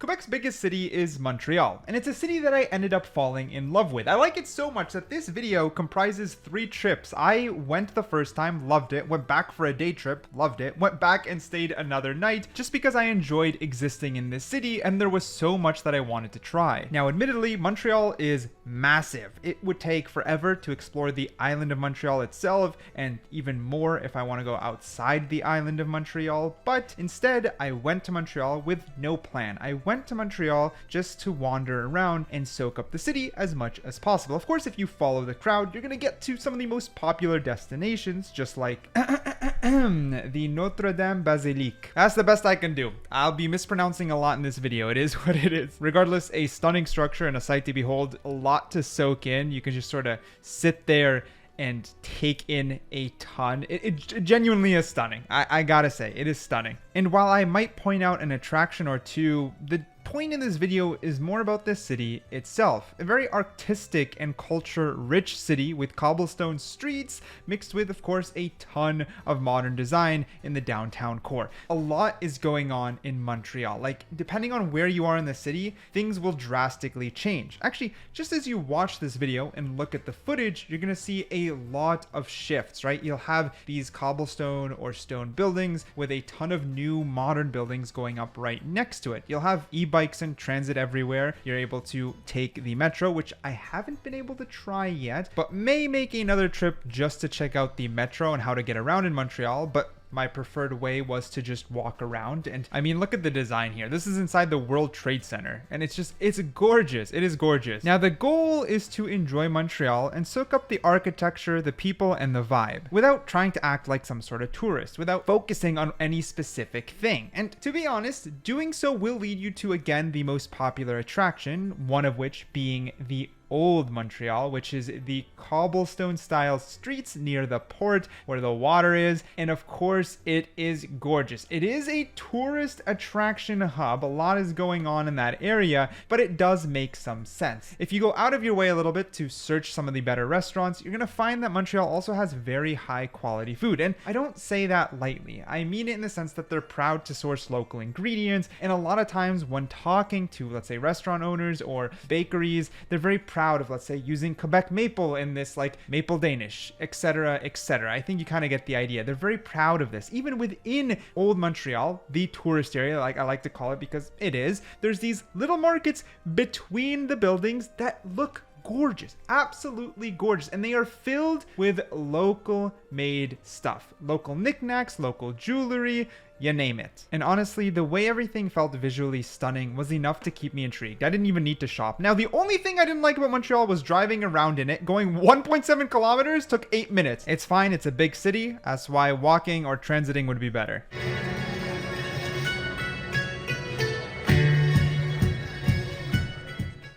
Quebec's biggest city is Montreal, and it's a city that I ended up falling in love with. I like it so much that this video comprises 3 trips. I went the first time, loved it, went back for a day trip, loved it, went back and stayed another night, just because I enjoyed existing in this city and there was so much that I wanted to try. Now, admittedly, Montreal is massive. It would take forever to explore the island of Montreal itself, and even more if I want to go outside the island of Montreal, but instead, I went to Montreal with no plan. I went to Montreal just to wander around and soak up the city as much as possible. Of course, if you follow the crowd, you're gonna get to some of the most popular destinations, just like the Notre Dame Basilique. That's the best I can do. I'll be mispronouncing a lot in this video. It is what it is. Regardless, a stunning structure and a sight to behold, a lot to soak in. You can just sort of sit there and take in a ton. It genuinely is stunning. I gotta say, it is stunning. And while I might point out an attraction or two, the point in this video is more about this city itself. A very artistic and culture-rich city with cobblestone streets mixed with, of course, a ton of modern design in the downtown core. A lot is going on in Montreal. Like, depending on where you are in the city, things will drastically change. Actually, just as you watch this video and look at the footage, you're gonna see a lot of shifts, right? You'll have these cobblestone or stone buildings with a ton of new modern buildings going up right next to it. You'll have e-bikes and transit everywhere. You're able to take the metro, which I haven't been able to try yet, but may make another trip just to check out the metro and how to get around in Montreal. But my preferred way was to just walk around. And I mean, look at the design here. This is inside the World Trade Center, and it's gorgeous. It is gorgeous. Now, the goal is to enjoy Montreal and soak up the architecture, the people, and the vibe without trying to act like some sort of tourist, without focusing on any specific thing. And to be honest, doing so will lead you to, again, the most popular attraction, one of which being the Old Montreal, which is the cobblestone style streets near the port where the water is. And of course, it is gorgeous. It is a tourist attraction hub. A lot is going on in that area, but it does make some sense. If you go out of your way a little bit to search some of the better restaurants, you're gonna find that Montreal also has very high quality food. And I don't say that lightly. I mean it in the sense that they're proud to source local ingredients. And a lot of times when talking to, let's say, restaurant owners or bakeries, they're very proud of, let's say, using Quebec maple in this, like maple Danish, etc., etc. I think you kind of get the idea. They're very proud of this. Even within Old Montreal, the tourist area, like I like to call it because it is, there's these little markets between the buildings that look gorgeous, absolutely gorgeous, and they are filled with local made stuff, local knickknacks, local jewelry, you name it. And honestly, the way everything felt visually stunning was enough to keep me intrigued. I didn't even need to shop. Now, the only thing I didn't like about Montreal was driving around in it. Going 1.7 kilometers took 8 minutes. It's fine, it's a big city. That's why walking or transiting would be better.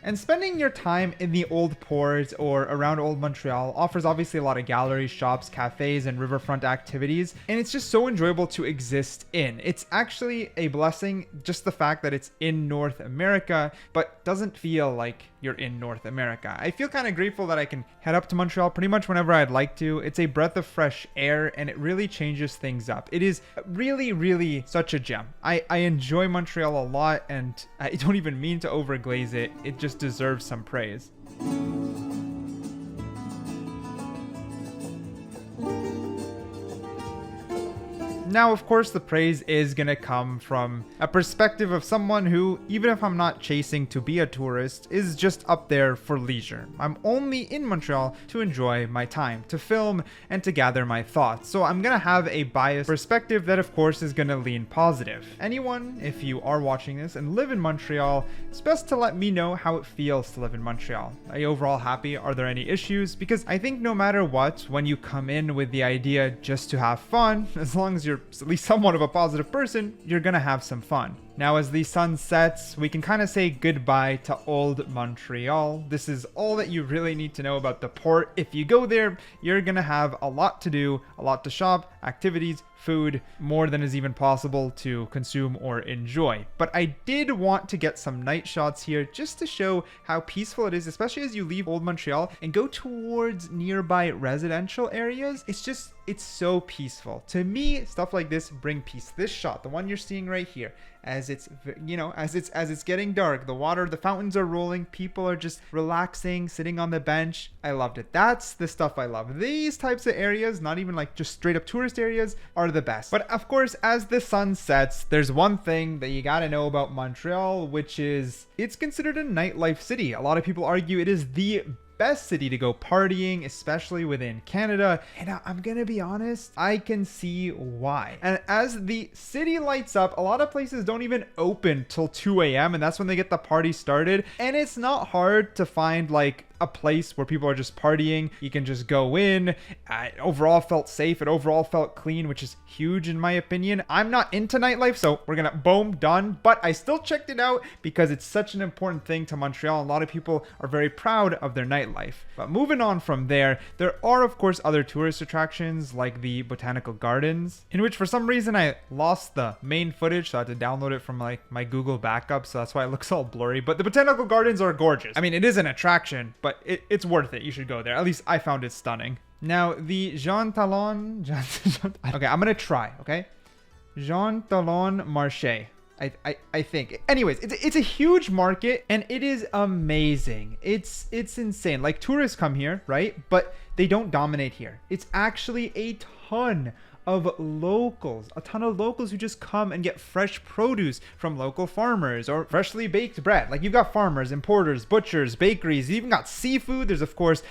And spending your time in the Old Port or around Old Montreal offers obviously a lot of galleries, shops, cafes, and riverfront activities, and it's just so enjoyable to exist in. It's actually a blessing, just the fact that it's in North America, but doesn't feel like you're in North America. I feel kind of grateful that I can head up to Montreal pretty much whenever I'd like to. It's a breath of fresh air, and it really changes things up. It is really, really such a gem. I enjoy Montreal a lot, and I don't even mean to overglaze it. It just deserves some praise. Now, of course, the praise is gonna come from a perspective of someone who, even if I'm not chasing to be a tourist, is just up there for leisure. I'm only in Montreal to enjoy my time, to film, and to gather my thoughts. So I'm gonna have a biased perspective that, of course, is gonna lean positive. Anyone, if you are watching this and live in Montreal, it's best to let me know how it feels to live in Montreal. Are you overall happy? Are there any issues? Because I think no matter what, when you come in with the idea just to have fun, as long as you're at least somewhat of a positive person, you're gonna have some fun. Now, as the sun sets, we can kind of say goodbye to Old Montreal. This is all that you really need to know about the port. If you go there, you're gonna have a lot to do, a lot to shop, activities, food, more than is even possible to consume or enjoy. But I did want to get some night shots here just to show how peaceful it is, especially as you leave Old Montreal and go towards nearby residential areas. It's so peaceful. To me, stuff like this bring peace. This shot, the one you're seeing right here, as it's getting dark. The fountains are rolling. People are just relaxing, sitting on the bench. I loved it. That's the stuff I love. These types of areas, not even like just straight up tourist areas, are the best. But of course, as the sun sets, there's one thing that you gotta know about Montreal, which is it's considered a nightlife city. A lot of people argue it is the best city to go partying, especially within Canada. And I'm gonna be honest, I can see why. And as the city lights up, a lot of places don't even open till 2 a.m. and that's when they get the party started. And it's not hard to find like a place where people are just partying. You can just go in. It overall felt safe. It overall felt clean, which is huge in my opinion. I'm not into nightlife, so we're gonna boom, done. But I still checked it out because it's such an important thing to Montreal. A lot of people are very proud of their nightlife. But moving on from there are of course other tourist attractions like the Botanical Gardens, in which for some reason I lost the main footage, so I had to download it from like my Google backup, so that's why it looks all blurry. But the Botanical Gardens are gorgeous. I mean, it is an attraction, but it's worth it. You should go there. At least I found it stunning. Now, the Jean Talon... okay, I'm going to try, okay? Jean Talon Marché. I think. Anyways, it's a huge market and it is amazing. It's insane. Like, tourists come here, right? But they don't dominate here. It's actually a ton of locals, a ton of locals who just come and get fresh produce from local farmers or freshly baked bread. Like, you've got farmers, importers, butchers, bakeries. You even got seafood. There's of course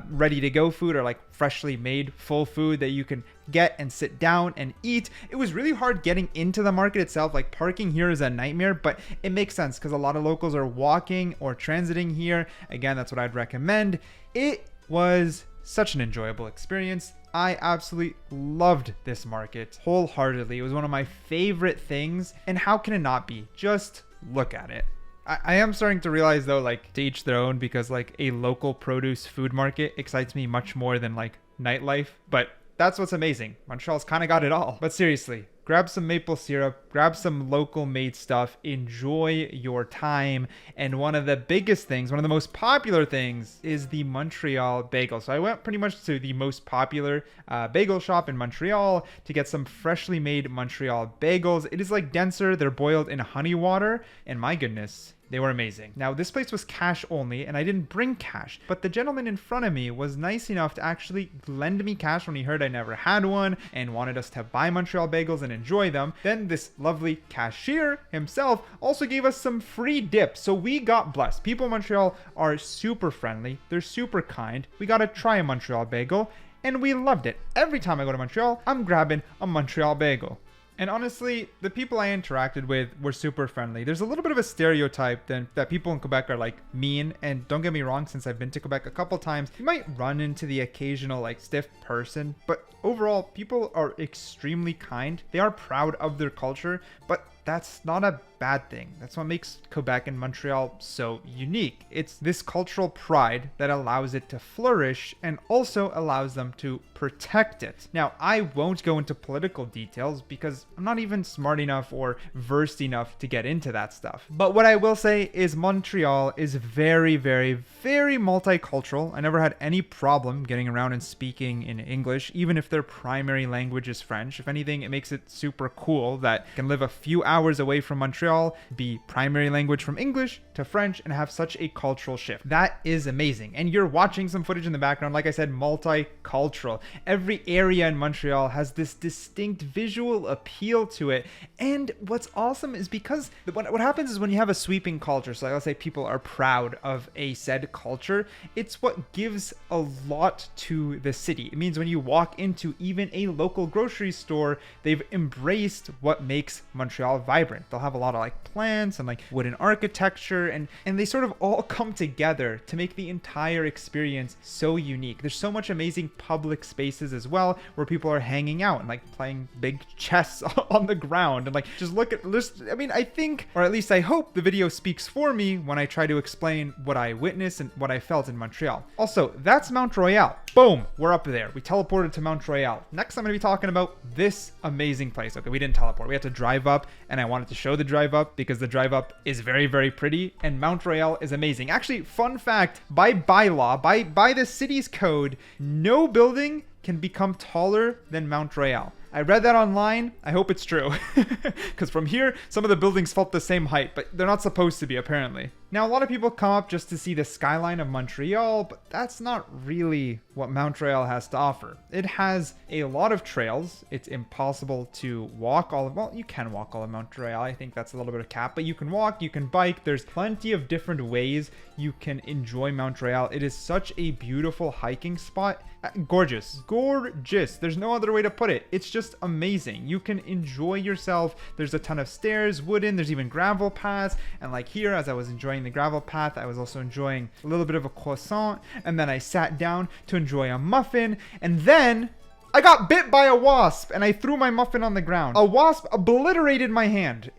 ready to go food or like freshly made full food that you can get and sit down and eat. It was really hard getting into the market itself. Like, parking here is a nightmare, but it makes sense because a lot of locals are walking or transiting here. Again, that's what I'd recommend. It was such an enjoyable experience. I absolutely loved this market wholeheartedly. It was one of my favorite things. And how can it not be? Just look at it. I am starting to realize though, like, to each their own, because like a local produce food market excites me much more than like nightlife. But that's what's amazing. Montreal's kind of got it all. But seriously, grab some maple syrup, grab some local made stuff, enjoy your time. And one of the biggest things, one of the most popular things is the Montreal bagel. So I went pretty much to the most popular bagel shop in Montreal to get some freshly made Montreal bagels. It is like denser. They're boiled in honey water. And my goodness, they were amazing. Now, this place was cash only, and I didn't bring cash, but the gentleman in front of me was nice enough to actually lend me cash when he heard I never had one and wanted us to buy Montreal bagels and enjoy them. Then this lovely cashier himself also gave us some free dip, so we got blessed. People in Montreal are super friendly. They're super kind. We got to try a Montreal bagel, and we loved it. Every time I go to Montreal, I'm grabbing a Montreal bagel. And honestly, the people I interacted with were super friendly. There's a little bit of a stereotype that people in Quebec are like mean. And don't get me wrong, since I've been to Quebec a couple times, you might run into the occasional like stiff person. But overall, people are extremely kind. They are proud of their culture, but that's not a bad thing. That's what makes Quebec and Montreal so unique. It's this cultural pride that allows it to flourish and also allows them to protect it. Now, I won't go into political details because I'm not even smart enough or versed enough to get into that stuff. But what I will say is Montreal is very, very, very multicultural. I never had any problem getting around and speaking in English, even if their primary language is French. If anything, it makes it super cool that I can live a few hours away from Montreal, be primary language from English to French, and have such a cultural shift. That is amazing. And you're watching some footage in the background, like I said, multicultural. Every area in Montreal has this distinct visual appeal to it. And what's awesome is because what happens is when you have a sweeping culture, so let's say people are proud of a said culture, it's what gives a lot to the city. It means when you walk into even a local grocery store, they've embraced what makes Montreal vibrant. They'll have a lot of like plants and like wooden architecture, and they sort of all come together to make the entire experience so unique. There's so much amazing public spaces as well where people are hanging out and like playing big chess on the ground, and like just look at this. I mean, I think, or at least I hope, the video speaks for me when I try to explain what I witnessed and what I felt in Montreal. Also, that's Mount Royal. Boom, we're up there. We teleported to Mount Royal. Next, I'm going to be talking about this amazing place. Okay, we didn't teleport. We had to drive up, and I wanted to show the drive up because the drive up is very, very pretty, and Mount Royal is amazing. Actually, fun fact, by bylaw, by the city's code, no building can become taller than Mount Royal. I read that online. I hope it's true. Because from here, some of the buildings felt the same height, but they're not supposed to be, apparently. Now, a lot of people come up just to see the skyline of Montreal, but that's not really what Montreal has to offer. It has a lot of trails. It's impossible to walk all of, well, you can walk all of Montreal. I think that's a little bit of cap, but you can walk, you can bike. There's plenty of different ways you can enjoy Montreal. It is such a beautiful hiking spot. Gorgeous. Gorgeous. There's no other way to put it. It's just amazing. You can enjoy yourself. There's a ton of stairs, wooden, there's even gravel paths. And like here, as I was enjoying the gravel path, I was also enjoying a little bit of a croissant. And then I sat down to enjoy a muffin. And then I got bit by a wasp and I threw my muffin on the ground. A wasp obliterated my hand.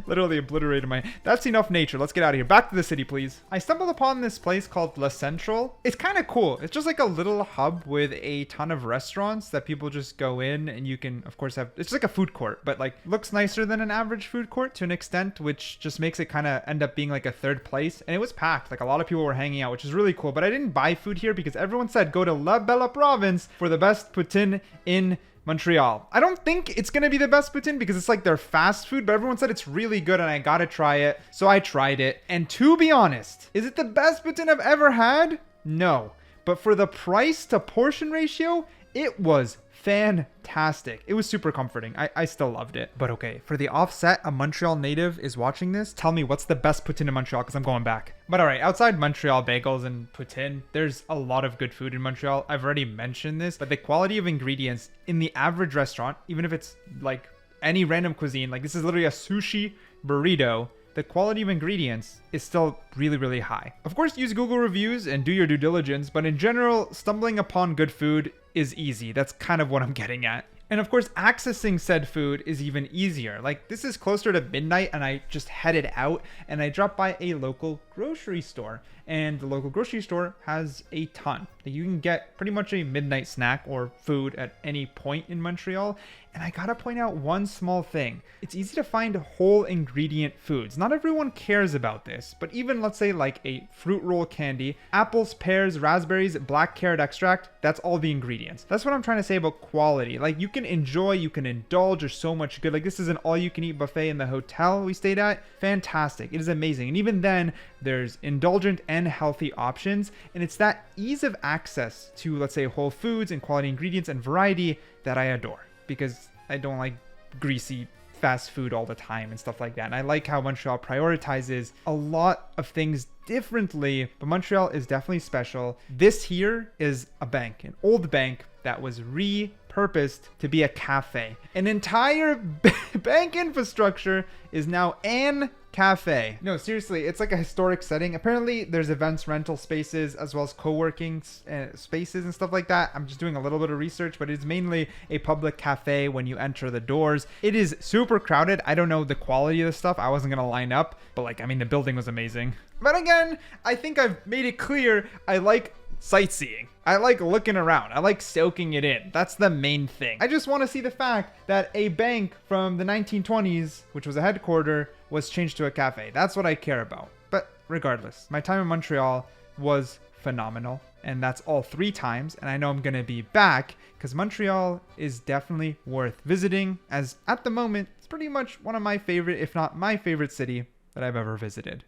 Literally obliterated my... That's enough nature. Let's get out of here. Back to the city, please. I stumbled upon this place called La Central. It's kind of cool. It's just like a little hub with a ton of restaurants that people just go in and you can, of course, have... It's like a food court, but like looks nicer than an average food court to an extent, which just makes it kind of end up being like a third place. And it was packed. Like a lot of people were hanging out, which is really cool. But I didn't buy food here because everyone said go to La Belle Province for the best poutine in Montreal. I don't think it's gonna be the best poutine because it's like their fast food, but everyone said it's really good and I gotta try it. So I tried it. And to be honest, is it the best poutine I've ever had? No. But for the price to portion ratio, it was fantastic. It was super comforting. I still loved it. But okay, for the offset, a Montreal native is watching this. Tell me what's the best poutine in Montreal because I'm going back. But all right, outside Montreal bagels and poutine, there's a lot of good food in Montreal. I've already mentioned this, but the quality of ingredients in the average restaurant, even if it's like any random cuisine, like this is literally a sushi burrito, the quality of ingredients is still really, really high. Of course, use Google reviews and do your due diligence, but in general, stumbling upon good food is easy. That's kind of what I'm getting at. And of course, accessing said food is even easier. Like this is closer to midnight and I just headed out and I dropped by a local grocery store, and the local grocery store has a ton. You can get pretty much a midnight snack or food at any point in Montreal. And I gotta point out one small thing. It's easy to find whole ingredient foods. Not everyone cares about this, but even let's say like a fruit roll candy, apples, pears, raspberries, black carrot extract, that's all the ingredients. That's what I'm trying to say about quality. Like you can enjoy, you can indulge, there's so much good. Like this is an all you can eat buffet in the hotel we stayed at. Fantastic. It is amazing. And even then there's indulgent and healthy options. And it's that ease of access to, let's say, whole foods and quality ingredients and variety that I adore, because I don't like greasy fast food all the time and stuff like that. And I like how Montreal prioritizes a lot of things differently, but Montreal is definitely special. This here is a bank, an old bank that was repurposed to be a cafe. An entire bank infrastructure is now an cafe. No, seriously, it's like a historic setting. Apparently there's events rental spaces as well as co-working spaces and stuff like that. I'm just doing a little bit of research, but it's mainly a public cafe when you enter the doors. It is super crowded. I don't know the quality of the stuff. I wasn't gonna line up, but like, I mean, the building was amazing. But again, I think I've made it clear I like sightseeing. I like looking around. I like soaking it in. That's the main thing. I just want to see the fact that a bank from the 1920s, which was a headquarter, was changed to a cafe. That's what I care about. But regardless, my time in Montreal was phenomenal. And that's all 3 times. And I know I'm going to be back because Montreal is definitely worth visiting, as at the moment, it's pretty much one of my favorite, if not my favorite city that I've ever visited.